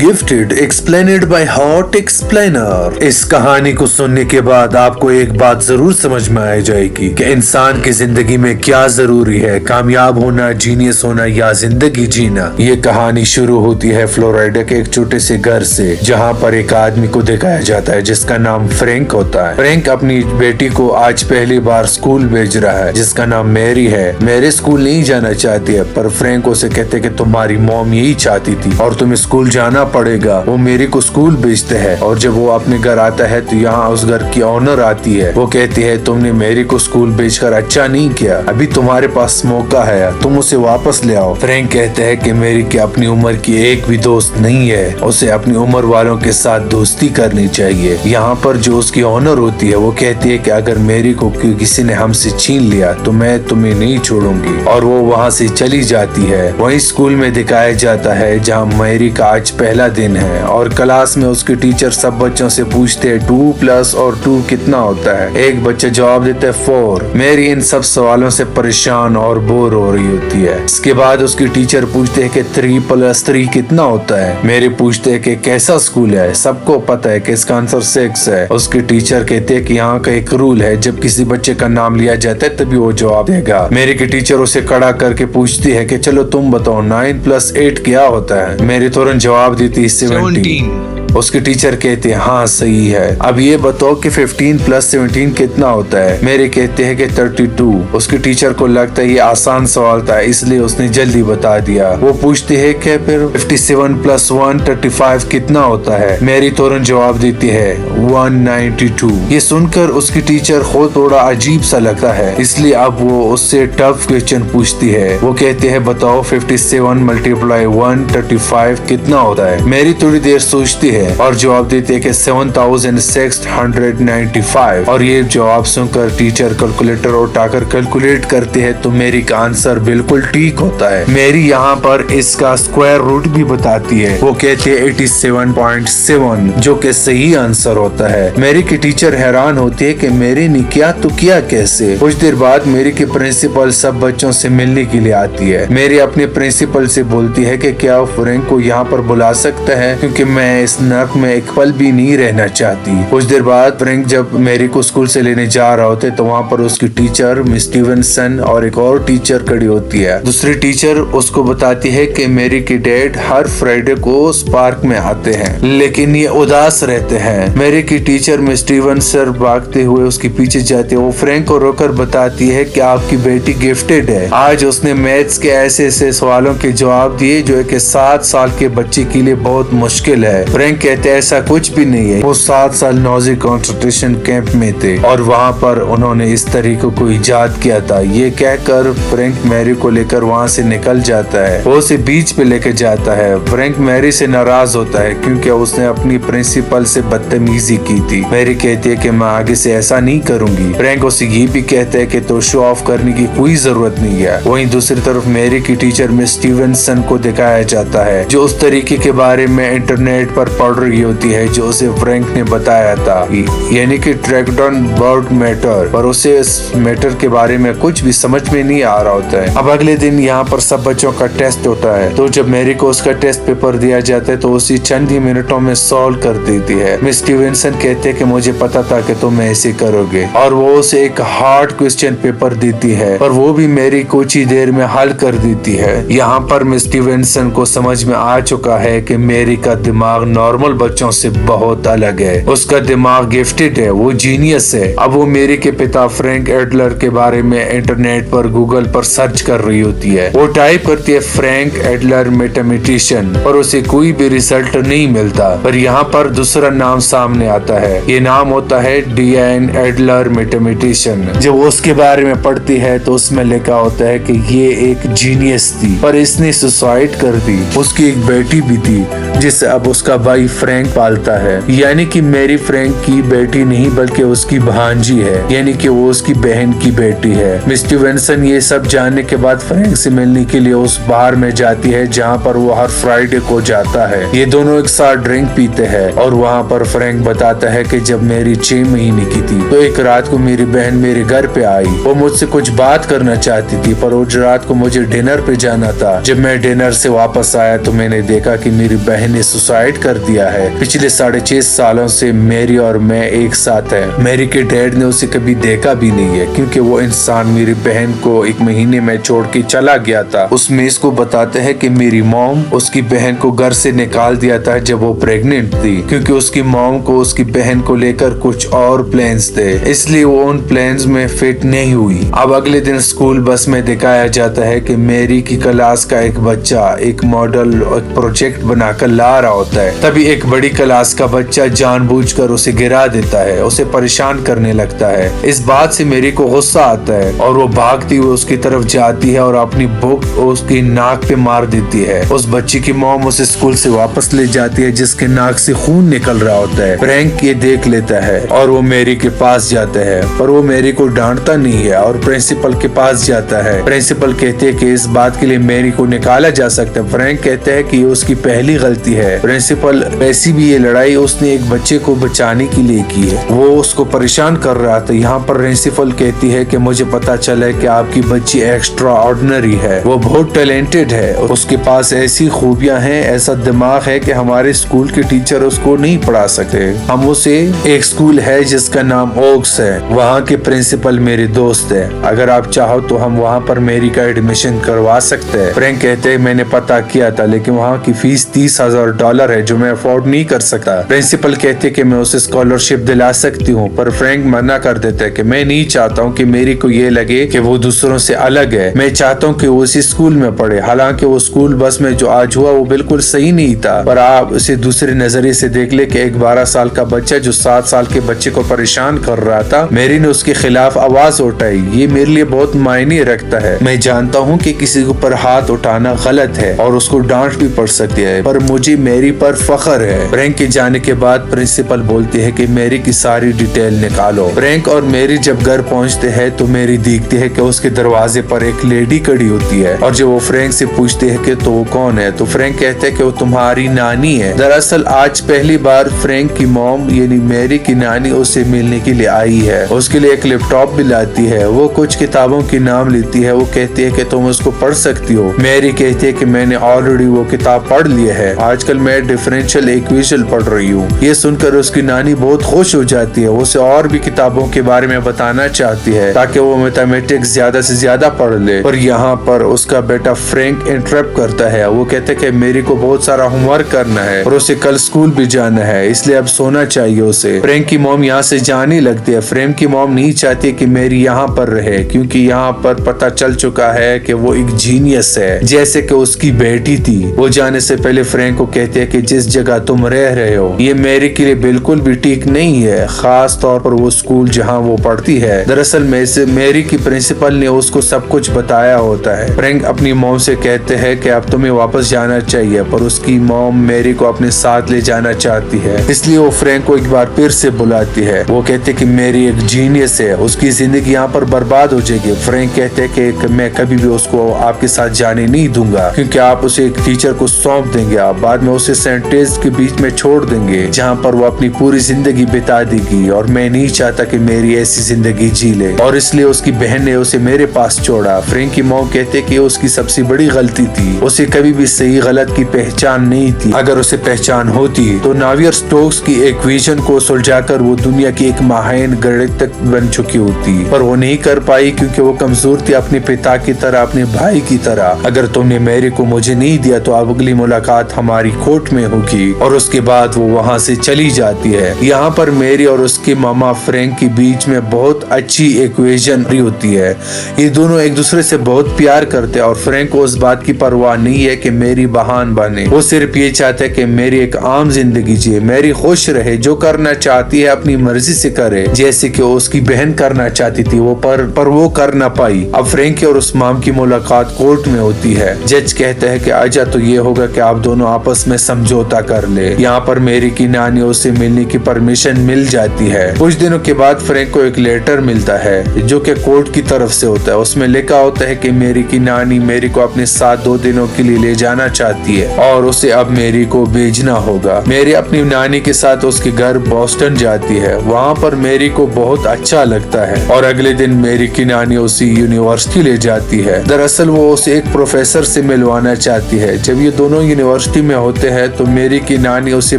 Gifted explained by hot explainer. इस कहानी को सुनने के बाद आपको एक बात जरूर समझ में आ जाएगी कि इंसान की जिंदगी में क्या जरूरी है, कामयाब होना, जीनियस होना या जिंदगी जीना। ये कहानी शुरू होती है फ्लोरिडा के एक छोटे से घर से, जहाँ पर एक आदमी को दिखाया जाता है जिसका नाम फ्रैंक होता है। फ्रैंक अपनी बेटी को आज पहली बार स्कूल भेज रहा है जिसका नाम मैरी है। मैरी स्कूल नहीं जाना चाहती है, पर फ्रैंक उसे कहते कि तुम्हारी मॉम यही चाहती थी और तुम्हें स्कूल जाना पड़ेगा। वो मेरी को स्कूल भेजते हैं और जब वो अपने घर आता है तो यहाँ उस घर की ऑनर आती है। वो कहती है तुमने मेरी को स्कूल भेजकर अच्छा नहीं किया, अभी तुम्हारे पास मौका है, तुम उसे वापस ले आओ। फ्रैंक कहते हैं कि मेरी की अपनी उम्र की एक भी दोस्त नहीं है, उसे अपनी उम्र वालों के साथ दोस्ती करनी चाहिए। यहाँ पर जो उसकी ऑनर होती है वो कहती है कि अगर मेरी को किसी ने हमसे छीन लिया तो मैं तुम्हें नहीं छोड़ूंगी, और वो वहाँ से चली जाती है। वहीं स्कूल में दिखाया जाता है जहाँ मेरी का आज पहला दिन है और क्लास में उसके टीचर सब बच्चों से पूछते हैं 2 प्लस और 2 कितना होता है। एक बच्चा जवाब देता है 4। मेरी इन सब सवालों से परेशान और बोर हो रही होती है। इसके बाद उसकी टीचर पूछते हैं कि 3 प्लस 3 कितना होता है। मेरी पूछते हैं कि कैसा स्कूल है, सबको पता है कि इसका आंसर 6 है। उसके टीचर कहते हैं कि यहाँ का एक रूल है, जब किसी बच्चे का नाम लिया जाता है तभी वो जवाब देगा। मेरी की टीचर उसे खड़ा करके पूछती है कि चलो तुम बताओ 9 प्लस 8 क्या होता है। मेरी तुरंत जवाब देती 17। उसके टीचर कहते हैं हाँ सही है, अब ये बताओ कि 15 प्लस 17 कितना होता है। मेरे कहते हैं कि 32। उसके टीचर को लगता है ये आसान सवाल था इसलिए उसने जल्दी बता दिया। वो पूछते हैं कि फिर 57 प्लस 1 35 कितना होता है। मेरी तुरंत जवाब देती है 192। ये सुनकर उसकी टीचर को थोड़ा अजीब सा लगता है, इसलिए अब वो उससे टफ क्वेश्चन पूछती है। वो कहते हैं बताओ 57 मल्टीप्लाई 135 कितना होता है। मेरी थोड़ी देर सोचती है और जवाब देती है कि 7695। और ये जवाब सुनकर टीचर कैलकुलेटर उठाकर कैलकुलेट करते हैं तो मेरी का आंसर बिल्कुल ठीक होता है। मेरी यहाँ पर इसका स्क्वायर रूट भी बताती है। वो कहते हैं 87.7 जो कि सही आंसर होता है। मेरी की टीचर हैरान होती है कि मेरी ने किया तो किया कैसे। कुछ देर बाद मेरी की प्रिंसिपल सब बच्चों से मिलने के लिए आती है। मेरी अपने प्रिंसिपल से बोलती है कि क्या फ्रैंक को यहाँ पर बुला सकता है, क्योंकि मैं इस नर्क में एक पल भी नहीं रहना चाहती। कुछ देर बाद फ्रैंक जब मेरी को स्कूल से लेने जा रहा होते तो वहाँ पर उसकी टीचर मिस स्टीवनसन और एक और टीचर खड़ी होती है। दूसरी टीचर उसको बताती है कि मेरी के डैड हर फ्राइडे को उस पार्क में आते हैं, लेकिन ये उदास रहते हैं। मेरी की टीचर मिस स्टीवनसन भागते हुए उसके पीछे जाती है। वो फ्रैंक को रोकर बताती है कि आपकी बेटी गिफ्टेड है, आज उसने मैथ्स के ऐसे ऐसे सवालों के जवाब दिए जो एक 7 साल के बच्चे के लिए बहुत मुश्किल है। फ्रैंक कहते हैं ऐसा कुछ भी नहीं है, वो 7 साल नॉजी कंसंट्रेशन कैंप में थे और वहाँ पर उन्होंने इस तरीके को इजाद किया था। ये कहकर फ्रैंक मैरी को लेकर वहाँ से निकल जाता है। वो उसे बीच पे लेकर जाता है। फ्रैंक मैरी से नाराज होता है क्योंकि उसने अपनी प्रिंसिपल से बदतमीजी की थी। मैरी कहती है कि मैं आगे से ऐसा नहीं करूंगी। फ्रैंक उसे ये भी कहता है कि तो शो ऑफ करने की कोई जरूरत नहीं है। वहीं दूसरी तरफ मैरी की टीचर मिस स्टीवनसन को दिखाया जाता है जो उस तरीके के बारे में इंटरनेट पर पढ़ रही होती है जो उसे फ्रैंक ने बताया था, यानी कि ट्रैक्टन बर्ड मैटर, पर उसे इस मैटर के बारे में कुछ भी समझ में नहीं आ रहा होता है। अब अगले दिन यहाँ पर सब बच्चों का टेस्ट होता है, तो जब मैरी को उसका टेस्ट पेपर दिया जाता है तो उसी चंद ही मिनटों में सॉल्व कर देती है। मिस स्टीवनसन कहते हैं कि मुझे पता था कि तुम ऐसे करोगे, और वो उसे एक हार्ड क्वेश्चन पेपर देती है, पर वो भी मैरी कुछ ही देर में हल कर देती है। यहाँ पर मिस स्टीवनसन को समझ में आ चुका है कि मैरी का दिमाग नॉर्मल बच्चों से बहुत अलग है। उसका दिमाग गिफ्टेड है, वो जीनियस है। अब वो मेरी के पिता फ्रैंक एडलर के बारे में इंटरनेट पर गूगल पर सर्च कर रही होती है। वो टाइप करती है फ्रैंक एडलर मैथमेटिशियन, और उसे कोई भी रिजल्ट नहीं मिलता। पर यहाँ पर दूसरा नाम सामने आता है, ये नाम होता है डियान एडलर मैथमेटिशियन। जब वो उसके बारे में पढ़ती है तो उसमें लिखा होता है कि ये एक जीनियस थी पर इसने सुसाइड कर दी। उसकी एक बेटी भी थी जिसे अब उसका भाई भाई फ्रैंक पालता है, यानी कि मेरी फ्रैंक की बेटी नहीं बल्कि उसकी भांजी है, यानी कि वो उसकी बहन की बेटी है। मिस स्टीवेंसन ये सब जानने के बाद फ्रैंक से मिलने के लिए उस बार में जाती है जहाँ पर वो हर फ्राइडे को जाता है। ये दोनों एक साथ ड्रिंक पीते हैं और वहाँ पर फ्रैंक बताता है कि जब मेरी 6 महीने की थी तो एक रात को मेरी बहन मेरे घर पे आई। वो मुझसे कुछ बात करना चाहती थी, पर उस रात को मुझे डिनर पे जाना था। जब मैं डिनर से वापस आया तो मैंने देखा कि मेरी बहन ने सुसाइड कर दिया है। पिछले 6.5 सालों से मेरी और मैं एक साथ है। मेरी के डैड ने उसे कभी देखा भी नहीं है क्योंकि वो इंसान मेरी बहन को 1 महीने में छोड़ के चला गया था। उसमें इसको बताते हैं कि मेरी मॉम उसकी बहन को घर से निकाल दिया था जब वो प्रेग्नेंट थी, क्योंकि उसकी मॉम को उसकी बहन को लेकर कुछ और प्लान्स थे, इसलिए वो उन प्लान्स में फिट नहीं हुई। अब अगले दिन स्कूल बस में दिखाया जाता है कि मेरी की क्लास का एक बच्चा एक मॉडल एक प्रोजेक्ट बनाकर ला रहा होता है। तभी एक बड़ी क्लास का बच्चा जानबूझकर उसे गिरा देता है, उसे परेशान करने लगता है। इस बात से मेरी को गुस्सा आता है और वो भागती हुई उसकी तरफ जाती है और अपनी बुक उसकी नाक पे मार देती है। उस बच्ची की मॉम उसे स्कूल से वापस ले जाती है जिसके नाक से खून निकल रहा होता है। फ्रैंक ये देख लेता है और वो मेरी के पास जाता है, पर वो मेरी को डांटता नहीं है और प्रिंसिपल के पास जाता है। प्रिंसिपल कहते हैं कि इस बात के लिए मेरी को निकाला जा सकता है। फ्रैंक कहते हैं कि ये उसकी पहली गलती है। प्रिंसिपल वैसी भी ये लड़ाई उसने एक बच्चे को बचाने के लिए की है, वो उसको परेशान कर रहा था। यहाँ पर प्रिंसिपल कहती है कि मुझे पता चला है कि आपकी बच्ची एक्स्ट्रा ऑर्डिनरी है, वो बहुत टैलेंटेड है, उसके पास ऐसी खूबियां हैं, ऐसा दिमाग है कि हमारे स्कूल के टीचर उसको नहीं पढ़ा सकते। हम उसे एक स्कूल है जिसका नाम ओक्स है, वहाँ के प्रिंसिपल मेरे दोस्त है, अगर आप चाहो तो हम वहाँ पर मेरी का एडमिशन करवा सकते हैं। फ्रैंक कहते हैं मैंने पता किया था लेकिन वहाँ की फीस $30,000 है जो मैं अफोर्ड नहीं कर सकता। प्रिंसिपल कहते हैं कि मैं उसे स्कॉलरशिप दिला सकती हूँ, पर फ्रैंक मना कर देता है कि मैं नहीं चाहता हूँ कि मेरी को ये लगे कि वो दूसरों से अलग है, मैं चाहता हूँ कि वो उसी स्कूल में पढ़े। हालांकि वो स्कूल बस में जो आज हुआ वो बिल्कुल सही नहीं था, पर आप उसे दूसरे नजरिए से देख ले कि एक 12 साल का बच्चा जो 7 साल के बच्चे को परेशान कर रहा था, मेरी ने उसके खिलाफ आवाज उठाई। ये मेरे लिए बहुत मायने रखता है। मैं जानता हूँ कि किसी के ऊपर हाथ उठाना गलत है और उसको डांट भी पड़ सकती है, पर मुझे मेरी पर फख्र है। फ्रैंक के जाने के बाद प्रिंसिपल बोलती है कि मेरी की सारी डिटेल निकालो। फ्रैंक और मेरी जब घर पहुँचते हैं तो मेरी देखती है कि उसके दरवाजे पर एक लेडी खड़ी होती है और जब वो फ्रैंक से पूछते है कि तो वो कौन है, तो फ्रैंक कहते हैं कि वो तुम्हारी नानी है। दरअसल आज पहली बार फ्रैंक की मॉम यानी मेरी की नानी उससे मिलने के लिए आई है। उसके लिए एक लैपटॉप भी लाती है, वो कुछ किताबों के नाम लेती है, वो कहती है कि तुम उसको पढ़ सकती हो। मेरी कहती है कि मैंने ऑलरेडी वो किताब पढ़ लिया है, आजकल मैं डिफरेंशियल इक्वेशन पढ़ रही हूँ। ये सुनकर उसकी नानी बहुत खुश हो जाती है, उसे और भी किताबों के बारे में बताना चाहती है ताकि वो मैथमेटिक्स ज्यादा से ज्यादा पढ़ ले। और यहाँ पर उसका बेटा फ्रैंक इंटरप्ट करता है, वो कहते हैं कि मेरी को बहुत सारा होमवर्क करना है और उसे कल स्कूल भी जाना है, इसलिए अब सोना चाहिए उसे। फ्रैंक की मॉम यहाँ से जाने लगती है। फ्रैंक की मॉम नहीं चाहती कि मेरी यहाँ पर रहे क्योंकि यहाँ पर पता चल चुका है कि वो एक जीनियस है जैसे कि उसकी बेटी थी। वो जाने से पहले फ्रैंक को कहते हैं कि जिस जगह तुम रह रहे हो ये मेरी के लिए बिल्कुल भी ठीक नहीं है, खास तौर पर वो स्कूल जहाँ वो पढ़ती है। दरअसल मेरी की प्रिंसिपल ने उसको सब कुछ बताया होता है। फ्रैंक अपनी मॉम से कहते हैं कि अब तुम्हें वापस जाना चाहिए, पर उसकी मॉम मेरी को अपने साथ ले जाना चाहती है, इसलिए वो फ्रैंक को एक बार फिर से बुलाती है। वो कहते कि मेरी एक जीनियस है, उसकी जिंदगी यहाँ पर बर्बाद हो जाएगी। फ्रैंक कहते हैं कि मैं कभी भी उसको आपके साथ जाने नहीं दूंगा क्योंकि आप उसे एक टीचर को सौंप देंगे, आप बाद में उसे सेंटेंस के बीच में छोड़ देंगे जहाँ पर वो अपनी पूरी जिंदगी बिता देगी और मैं नहीं चाहता कि मेरी ऐसी जिंदगी जी ले, और इसलिए उसकी बहन ने उसे मेरे पास छोड़ा। फ्रैंक की मॉम कहते कि उसकी सबसे बड़ी गलती थी, उसे कभी भी सही गलत की पहचान नहीं थी। अगर उसे पहचान होती तो नावियर स्टोक्स की इक्वेशन को सुलझाकर वो दुनिया की एक महान गणितज्ञ बन चुकी होती, पर वो नहीं कर पाई क्योंकि वो कमजोर थी अपने पिता की तरह, अपने भाई की तरह। अगर तुमने मेरी को मुझे नहीं दिया तो अब अगली मुलाकात हमारी कोर्ट में होगी, और उसके बाद वो वहाँ से चली जाती है। यहाँ पर मेरी और उसके मामा फ्रैंक के बीच में बहुत अच्छी इक्वेशन होती है। ये दोनों एक दूसरे से बहुत प्यार करते हैं और फ्रैंक को उस बात की परवाह नहीं है कि मेरी बहन बने, वो सिर्फ ये चाहता है कि मेरी एक आम जिंदगी जिए, मेरी खुश रहे, जो करना चाहती है अपनी मर्जी से करे, जैसे कि उसकी बहन करना चाहती थी वो पर वो कर ना पाई। अब फ्रैंक और उस माम की मुलाकात कोर्ट में होती है। जज कहता है कि आजा तो ये होगा कि आप दोनों आपस में समझौता कर ले। यहाँ पर मेरी की नानी उसे मिलने की परमिशन मिल जाती है। कुछ दिनों के बाद फ्रैंक को एक लेटर मिलता है जो कि कोर्ट की तरफ से होता है। उसमें लिखा होता है कि मेरी की नानी मेरी को अपने साथ 2 दिनों के लिए ले जाना चाहती है और उसे अब मेरी को भेजना होगा। मेरी अपनी नानी के साथ उसके घर बोस्टन जाती है। वहाँ पर मेरी को बहुत अच्छा लगता है और अगले दिन मेरी की नानी उसे यूनिवर्सिटी ले जाती है। दरअसल वो उसे एक प्रोफेसर से मिलवाना चाहती है। जब ये दोनों यूनिवर्सिटी में होते हैं तो मेरी की नानी उसे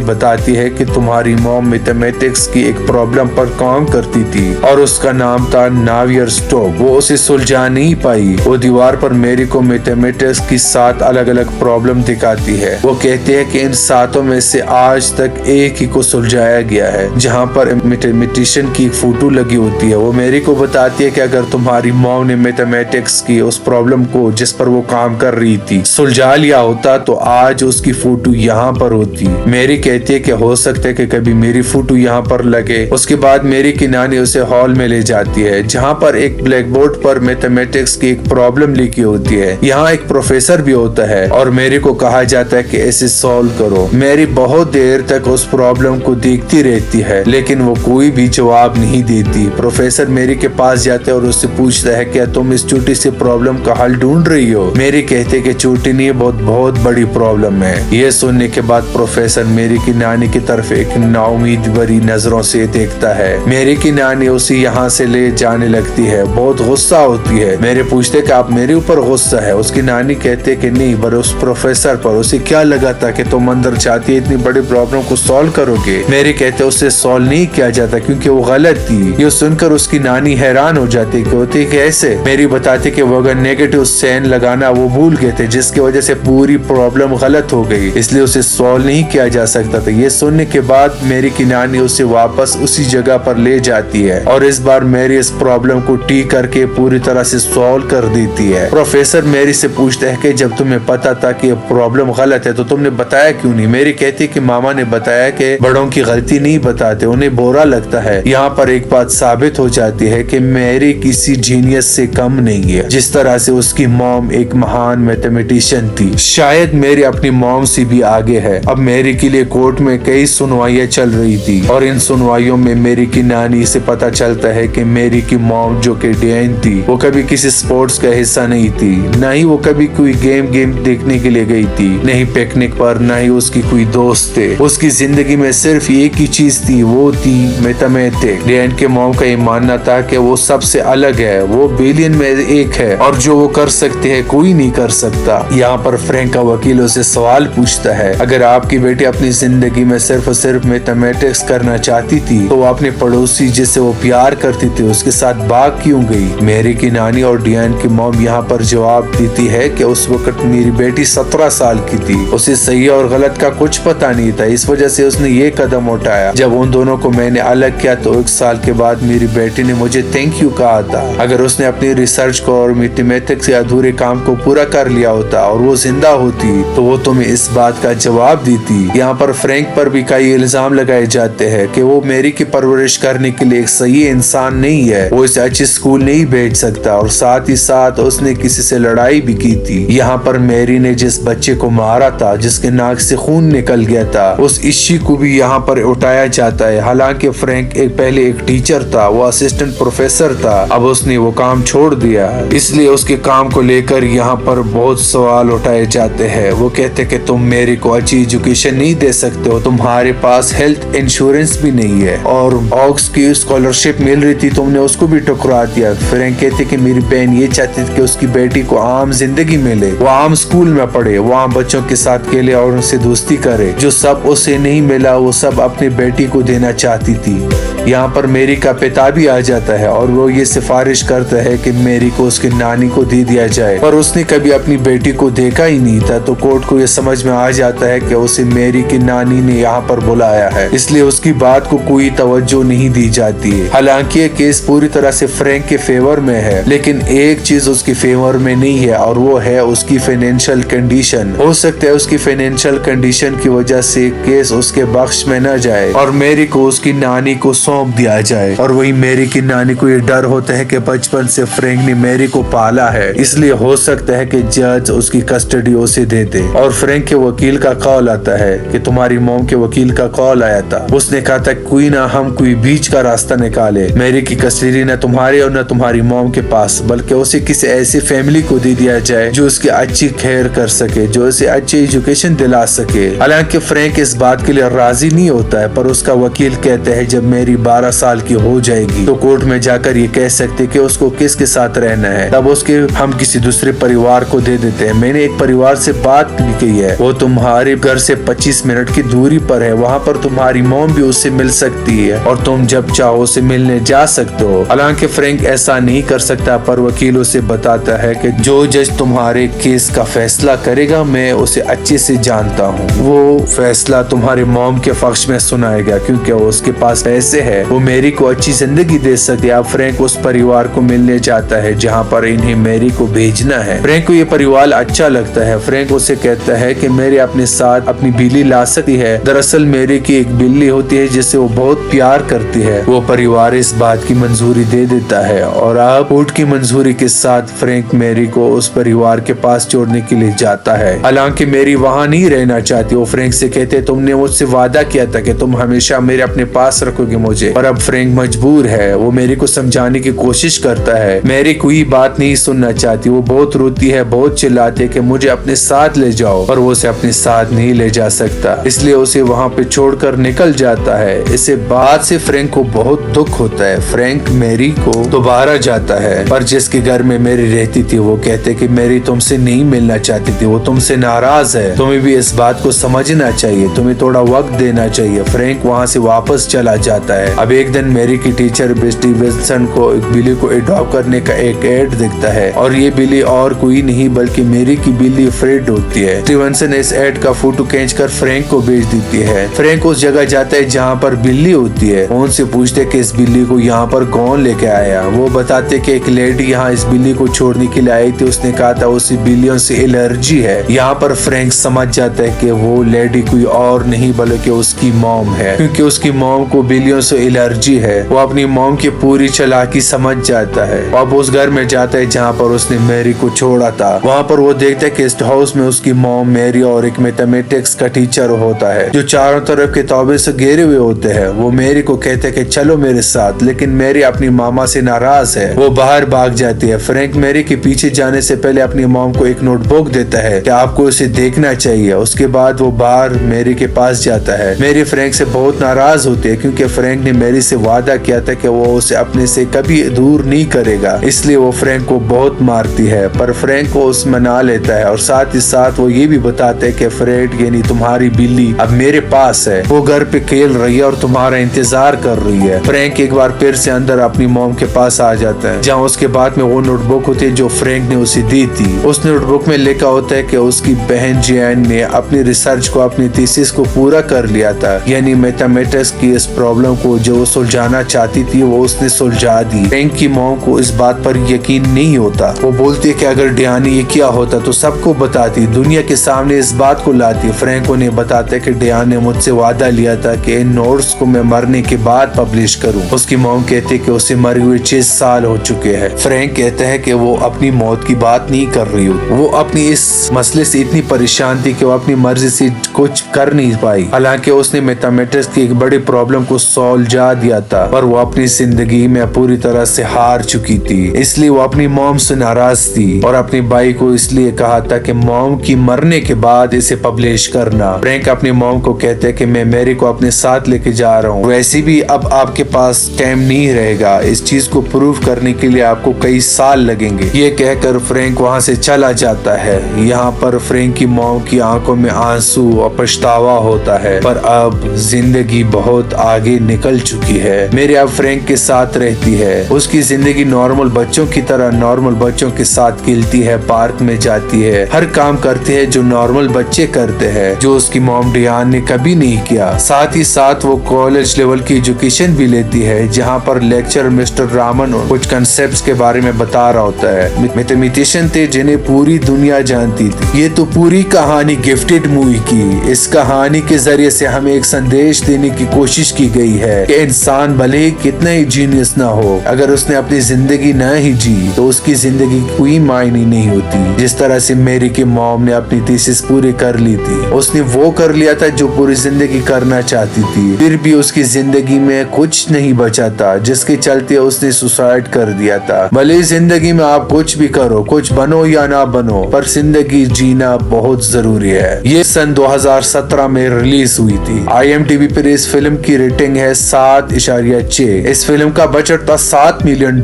बताती है कि तुम्हारी मॉम मैथमेटिक्स की एक प्रॉब्लम पर काम करती थी और उसका नाम था नावियर स्टोक। वो उसे सुलझा नहीं पाई। वो दीवार पर मेरी को मैथमेटिक्स की 7 अलग अलग प्रॉब्लम दिखाती है। वो कहते हैं कि इन 7 में से आज तक एक ही को सुलझाया गया है, जहाँ पर मैथमेटिशियन की फोटो लगी होती है। वो मेरी को बताती है कि अगर तुम्हारी मॉम ने मैथमेटिक्स की उस प्रॉब्लम को जिस पर वो काम कर रही थी सुलझा लिया होता तो आज उसकी फोटो यहाँ पर होती। मेरी कहती है कि हो सकता है कि कभी मेरी फोटो यहाँ पर लगे। उसके बाद मेरी की नानी उसे हॉल में ले जाती है जहाँ पर एक ब्लैक बोर्ड पर मैथमेटिक्स की एक प्रॉब्लम लिखी होती है। यहाँ एक प्रोफेसर भी होता है और मेरी को कहा जाता है कि इसे सॉल्व करो। मेरी बहुत देर तक उस प्रॉब्लम को देखती रहती है लेकिन वो कोई भी जवाब नहीं देती। प्रोफेसर मेरी के पास जाता है और उससे पूछता है क्या तुम इस छोटी सी प्रॉब्लम का हल ढूंढ रही हो। मेरी कहते कि छोटी नहीं, बहुत बड़ी प्रॉब्लम है। ये सुनने के बाद प्रोफेसर मेरी की नानी की तरफ एक नाउमीद भरी नजरों से देखता है। मेरी की नानी उसे यहाँ से ले जाने लगती है। बहुत गुस्सा होती है। मेरे पूछते कि आप मेरे ऊपर गुस्सा है। उसकी नानी कहते कि नहीं, पर उस प्रोफेसर पर उसे क्या लगा था कि तुम अंदर चाहती इतनी बड़ी प्रॉब्लम को सॉल्व करोगे। मेरी कहते उसे सॉल्व नहीं किया जाता क्योंकि वो गलत थी। ये सुनकर उसकी नानी हैरान हो जाती कि होती कैसे। मेरी बताती कि वो अगर नेगेटिव साइन लगाना वो भूल गए थे जिसकी वजह से पूरी प्रॉब्लम गलत हो गई, इसलिए उसे सॉल्व नहीं किया जा सकता था। ये सुनने के बाद मेरी की नानी उसे वापस उसी जगह पर ले जाती है और इस बार मेरी इस प्रॉब्लम को ठीक करके पूरी तरह से सॉल्व कर देती है। प्रोफेसर मेरी से पूछता है कि जब तुम्हें पता था कि प्रॉब्लम गलत है तो तुमने बताया क्यों नहीं। मेरी कहती कि मामा ने बताया कि बड़ों की गलती नहीं बताते, उन्हें बुरा लगता है। यहाँ पर एक बात साबित हो जाती है कि मेरी किसी जीनियस से कम नहीं है। जिस तरह से उसकी मॉम एक महान मैथमेटिशियन थी, शायद मेरी अपनी मॉम से भी आगे है। अब मेरी के लिए कोर्ट में कई सुनवाइयां चल रही थी और इन सुनवाइयों में मेरी की नानी से पता चलता है कि मेरी की मॉम जो कि डियन थी वो कभी किसी स्पोर्ट्स का हिस्सा नहीं थी, न ही वो कभी कोई गेम देखने के लिए गई थी, नहीं पिकनिक पर, न ही उसकी कोई दोस्त थे। उसकी जिंदगी में सिर्फ एक ही चीज थी, वो थी मैथमेटिक्स। डियन के मॉम का ये मानना था कि वो सबसे अलग है, वो बिलियन में एक है और जो वो कर सकते हैं कोई नहीं कर सकता। यहाँ पर फ्रैंक का वकील उसे सवाल पूछता है, अगर आपकी बेटी अपनी जिंदगी में सिर्फ और सिर्फ मैथमेटिक्स करना चाहती थी तो वो अपने पड़ोसी जिससे वो प्यार करती थी उसके साथ भाग क्यों गई। मेरी की नानी और डियन की मॉम यहाँ पर जवाब देती है कि उस वक्त मेरी बेटी 17 साल की थी, उसे सही और गलत का कुछ पता नहीं था, इस वजह से उसने ये कदम उठाया। जब उन दोनों को मैंने अलग किया तो 1 साल के बाद मेरी बेटी ने मुझे थैंक यू कहा था। अगर उसने अपनी रिसर्च को और मैथमेटिक्स के अधूरे काम को पूरा कर लिया होता और वो जिंदा होती तो वो तुम्हें इस बात का जवाब देती। यहाँ पर फ्रैंक पर भी कई इल्जाम लगाए जाते हैं कि वो मेरी की परवरिश करने के लिए एक सही इंसान नहीं है, वो इसे अच्छे स्कूल नहीं भेज सकता और साथ ही साथ उसने किसी से लड़ाई भी की थी। यहाँ पर मेरी ने जिस बच्चे को मारा था, जिसके नाक से खून निकल गया था, उस इश्यू को भी यहाँ पर उठाया जाता है। हालांकि फ्रैंक पहले एक टीचर था, वो असिस्टेंट प्रोफेसर था, अब उसने वो काम छोड़ दिया, इसलिए उसके काम को लेकर यहाँ पर बहुत सवाल उठाए जाते हैं। वो कहते कि तुम मेरी को अच्छी एजुकेशन नहीं दे सकते हो, तुम्हारे पास हेल्थ इंश्योरेंस भी नहीं है और ऑक्स की स्कॉलरशिप मिल रही थी तुमने उसको भी ठुकरा दिया। फ्रैंक कहते कि मेरी बहन ये चाहती थी कि उसकी बेटी को आम जिंदगी मिले, वो आम स्कूल में पढ़े, वो आम बच्चों के साथ खेले और उनसे दोस्ती करे। जो सब उसे नहीं मिला वो सब अपनी बेटी को देना चाहती थी। यहाँ पर मेरी का पिता भी आ जाता है और वो ये सिफारिश करता है कि मेरी को उसकी नानी को दे दिया जाए, पर उसने कभी अपनी बेटी को देखा ही नहीं था। तो कोर्ट को ये समझ में आ जाता है कि उसे मेरी की नानी ने यहाँ पर बुलाया है, इसलिए उसकी बात को कोई तवज्जो नहीं दी जाती है। हालांकि ये केस पूरी तरह से फ्रैंक के फेवर में है, लेकिन एक चीज उसकी फेवर में नहीं है और वो है उसकी फाइनेंशियल कंडीशन। हो सकता है उसकी फाइनेंशियल कंडीशन की वजह से केस उसके बख्श में न जाए और मेरी को उसकी नानी को सौंप दिया जाए। और वही मेरी की नानी को ये डर होता है कि बचपन से फ्रैंक ने मेरी को पाला है, इसलिए हो सकता है कि जज उसकी कस्टडी उसे दे दे। और फ्रैंक के वकील का कॉल आता बताता है कि तुम्हारी मॉम के वकील का कॉल आया था। उसने कहा था कोई ना हम कोई बीच का रास्ता निकाले। मैरी की कस्टडी न तुम्हारे और न तुम्हारी मॉम के पास, बल्कि उसे किसी ऐसी फैमिली को दे दिया जाए जो उसकी अच्छी खैर कर सके, जो उसे अच्छी एजुकेशन दिला सके। हालांकि फ्रैंक इस बात के लिए राजी नहीं होता है, पर उसका वकील कहता है जब मैरी 12 साल की हो जाएगी तो कोर्ट में जाकर ये कह सकते कि उसको किसके साथ रहना है, तब उसके हम किसी दूसरे परिवार को दे देते हैं। मैंने एक परिवार से बात भी की है, वो तुम्हारे घर से 25 मिनट की दूरी पर है। वहाँ पर तुम्हारी मॉम भी उससे मिल सकती है और तुम जब चाहो उसे मिलने जा सकते हो। हालांकि फ्रैंक ऐसा नहीं कर सकता, पर वकील उसे बताता है कि जो जज तुम्हारे केस का फैसला करेगा मैं उसे अच्छे से जानता हूँ। वो फैसला तुम्हारे मॉम के पक्ष में सुनाएगा क्योंकि उसके पास पैसे है, वो मैरी को अच्छी जिंदगी दे सकती है। अब फ्रैंक उस परिवार को मिलने जाता है जहाँ पर इन्हें मैरी को भेजना है। फ्रैंक को ये परिवार अच्छा लगता है। फ्रैंक उसे कहता है कि मैरी अपने साथ अपनी बिल्ली ला सकती है। दरअसल मैरी की एक बिल्ली होती है जिससे वो बहुत प्यार करती है। वो परिवार इस बात की मंजूरी दे देता है और अब कोर्ट की मंजूरी के साथ फ्रैंक मैरी को उस परिवार के पास छोड़ने के लिए जाता है। हालांकि मैरी वहाँ नहीं रहना चाहती। वो फ्रैंक से कहते तुमने मुझसे वादा किया था कि तुम हमेशा मेरे अपने पास रखोगे मुझे, पर अब फ्रैंक मजबूर है। वो मैरी को समझाने की कोशिश करता है। मैरी कोई बात नहीं सुनना चाहती। वो बहुत रोती है, बहुत चिल्लाती है कि मुझे अपने साथ ले जाओ, पर वो उसे अपने साथ नहीं ले जा सकता, इसलिए उसे वहाँ पे छोड़कर निकल जाता है। इसे बात से फ्रैंक को बहुत दुख होता है। फ्रैंक मैरी को दोबारा जाता है, पर जिसके घर में मैरी रहती थी वो कहते कि मैरी तुमसे नहीं मिलना चाहती थी, वो तुमसे नाराज है। तुम्हें भी इस बात को समझना चाहिए, तुम्हें थोड़ा वक्त देना चाहिए। फ्रैंक वहाँ से वापस चला जाता है। अब एक दिन मैरी की टीचर बेस्टी विल्सन को एक बिल्ली को एडॉप्ट करने का एक एड दिखता है और ये बिल्ली और कोई नहीं बल्कि मैरी की बिल्ली फ्रेड होती है। स्टीवनसन इस एड का फोटो खींचकर फ्रैंक को भेज देती है। फ्रैंक उस जगह जाता है जहाँ पर बिल्ली होती है। उनसे पूछते कि इस बिल्ली को यहाँ पर कौन लेके आया। वो बताते कि एक लेडी यहाँ इस बिल्ली को छोड़ने के लिए आई थी। उसने कहा था उसे बिल्लियों से एलर्जी है। यहाँ पर फ्रैंक समझ जाता है कि वो लेडी कोई और नहीं बल्कि उसकी मॉम है, क्योंकि उसकी मॉम को बिल्लियों से एलर्जी है। वो अपनी मॉम की पूरी चालाकी समझ जाता है। अब उस घर में जाता है जहाँ पर उसने मैरी को छोड़ा था। वहाँ पर वो देखता है कि इस हाउस में उसकी मॉम, मैरी और एक मैथमेटिक्स का टीचर होता है जो चारों तरफ किताबें से घेरे हुए होते हैं। वो मैरी को कहते हैं कि चलो मेरे साथ, लेकिन मैरी अपनी मामा से नाराज है। वो बाहर भाग जाती है। फ्रैंक मैरी के पीछे जाने से पहले अपनी मॉम को एक नोटबुक देता है कि आपको इसे देखना चाहिए। उसके बाद वो बाहर मैरी के पास जाता है। मैरी फ्रैंक से बहुत नाराज होती है क्योंकि फ्रैंक ने मैरी से वादा किया था कि वो उसे अपने से कभी दूर नहीं करेगा, इसलिए वो फ्रैंक को बहुत मारती है। पर फ्रैंक को उस मना लेता है और साथ ही साथ वो ये भी बताते हैं कि फ्रेड यानी तुम्हारी बिल्ली अब मेरे पास है, वो घर पे खेल रही है और तुम्हारा इंतजार कर रही है। फ्रैंक एक बार फिर से अंदर अपनी मॉम के पास आ जाता है जहाँ उसके बाद में वो नोटबुक होती है जो फ्रैंक ने उसे दी थी। उस नोटबुक में लिखा होता है कि उसकी बहन जैन ने अपनी रिसर्च को, अपनी थीसिस को पूरा कर लिया था, यानी मैथमेटिक्स की इस प्रॉब्लम को जो वो सुलझाना चाहती थी वो उसने सुलझा दी। फ्रैंक की मॉम को इस बात पर यकीन नहीं होता। वो बोलती है कि अगर डियानी ये क्या होता तो सबको बताती, दुनिया के सामने इस बात को लाती। फ्रैंक उन्हें बताते कि डियान ने मुझसे वादा लिया था कि इन नोट्स को मैं मरने के बाद पब्लिश करूं। उसकी मॉम कहती है कि उसे मरे हुए 6 साल हो चुके हैं। फ्रैंक कहता है कि वो अपनी मौत की बात नहीं कर रही हो, वो अपनी इस मसले से इतनी परेशान थी कि वो अपनी मर्जी से कुछ कर नहीं पाई। हालांकि उसने मैथमेटिक्स की एक बड़ी प्रॉब्लम को सुलझा दिया था, पर वो अपनी जिंदगी में पूरी तरह से हार चुकी थी, इसलिए वो अपनी मॉम से नाराज थी और अपने भाई को इसलिए कहा था कि मॉम की मरने के बाद इसे पब्लिश करना। फ्रैंक अपनी मॉम को कहते हैं कि मैं मैरी को अपने साथ लेके जा रहा हूँ, वैसे भी अब आपके पास टाइम नहीं रहेगा, इस चीज को प्रूव करने के लिए आपको कई साल लगेंगे। ये कहकर फ्रैंक वहाँ से चला जाता है। यहाँ पर फ्रैंक की मॉम की आंखों में आंसू और पछतावा होता है, पर अब जिंदगी बहुत आगे निकल चुकी है। मेरी अब फ्रैंक के साथ रहती है। उसकी जिंदगी नॉर्मल बच्चों की तरह नॉर्मल बच्चों के साथ खेलती है, पार्क में जाती है, हर काम करती है जो नॉर्मल बच्चे करते हैं, जो उसकी मॉम डियान ने कभी नहीं किया। साथ ही साथ वो कॉलेज लेवल की एजुकेशन भी लेती है, जहाँ पर लेक्चर मिस्टर रामन कुछ कंसेप्ट्स के बारे में बता रहा होता है। मैथमेटिशियन थे जिन्हें पूरी दुनिया जानती थी। ये तो पूरी कहानी गिफ्टेड मूवी की। इस कहानी के जरिए से हमें एक संदेश देने की कोशिश की गई है कि इंसान भले ही कितना ही जीनियस ना हो, अगर उसने अपनी जिंदगी न ही जी तो उसकी जिंदगी कोई मायने नहीं होती। जिस तरह से मैरी की मॉम ने अपनी थीसिस पूरी कर ली थी, उसने वो कर लिया था जो पूरी जिंदगी करना चाहती थी, फिर भी उसकी जिंदगी में कुछ नहीं बचा था, जिसके चलते उसने सुसाइड कर दिया था। भले जिंदगी में आप कुछ भी करो, कुछ बनो या ना बनो, पर जिंदगी जीना बहुत जरूरी है। ये सन 2017 में रिलीज हुई थी। IMDb पर इस फिल्म की रेटिंग है 7.6। इस फिल्म का बजट था $7 मिलियन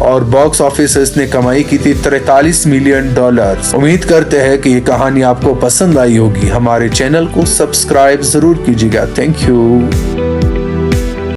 और बॉक्स ऑफिस इसने कमाई की थी $43 मिलियन। उम्मीद करते हैं कि ये कहानी आपको पसंद आई होगी। हमारे चैनल को सब्सक्राइब जरूर कीजिएगा। Thank you.